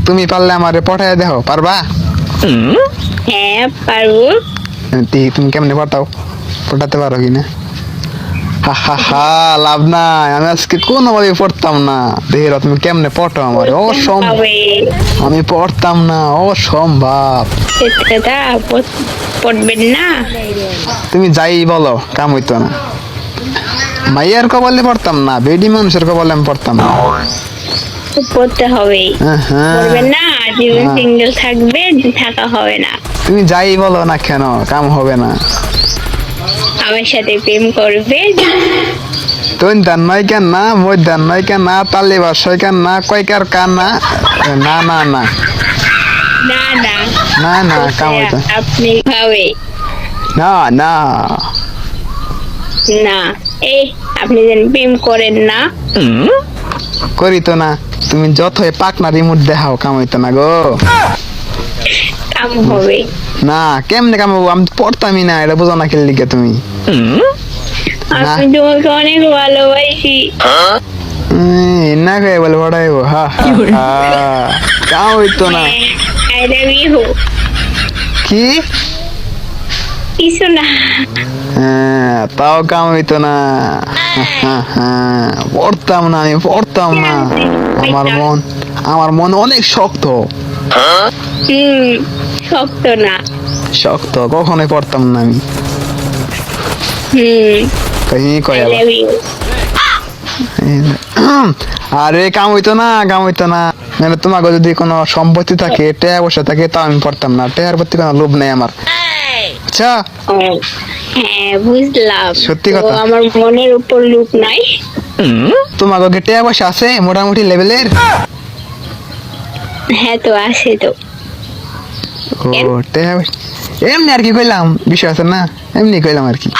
তুমি পারলে আমারে পটায় দেখো, পারবা? হ্যাঁ পারবো। তুমি কেমনে পটাও, পটাতে পারো কিনা? হা হা হা, লাভ নাই, আমি আজকে কোনোভাবে পড়তাম না। দেখি তুমি কেমনে পটাও আমারে। হবে আমি পড়তাম না, অসম্ভব। সেটা পড়বেন না। তুমি যাই বলো, কাম হইতো না। মাইয়ার কবলে পড়তাম না, বেডি মানুষের কবলে আমি পড়তাম না। পড়তে হবে, হ্যাঁ, পড়বেন না, জীবন হ্যাঁ। সিঙ্গেল থাকবে, থাকা হবে না। তুমি যাই বলো না কেন, কাম হবে না। আমার সাথে প্রেম করবে। তুই দান নয় কেন না, মই দান নয় কেন না, তালি বাসয় কেন না, কয়কার কান না, না না না না না না না, কাম হইতো আপনি ভাবে না না। না। এই আপনি যেন প্রেম করেন না। করি তো না, তুমি যতই পাকনা রিমোট দেখাও, কাম হইতো না গো। কাম হবে না, কেমনে কাম হবো? আমি তো পড়তামই না, এটা বোঝো না খেলে লিখে তুমি। না। আমি তোমাকে অনেক ভালোবাসি। না কে বলে পড়াইবো? হা হা, কাম হইতো না। I love you. কি? কিছু না। হ্যাঁ, তাও কাম হইতো না। পড়তাম না, আমি পড়তাম না। আমার মন অনেক শক্ত। শক্ত না। শক্ত, কখনোই পড়তাম না আমি। কাহিনী আই কয় আবার। Love you. আরে কাম হইতো না, কাম হইতো না। মানে তোমাকে যদি কোনো সম্পত্তি থাকে, টাকা পয়সা থাকে, তাও আমি পড়তাম না। টাকার প্রতি কোনো লোভ নেই আমার। আচ্ছা, হ্যাঁ বুঝলাম। সত্যি তো কথা। আমার মনের উপর লোভ নাই। তোমাকে কি টাকা পয়সা আছে মোটামুটি লেভেলের? হ্যাঁ তো আছে তো। ও, টাকা পয়সা এমনি আর কি কইলাম, বিষয় আছে না, এমনি কইলাম আর কি।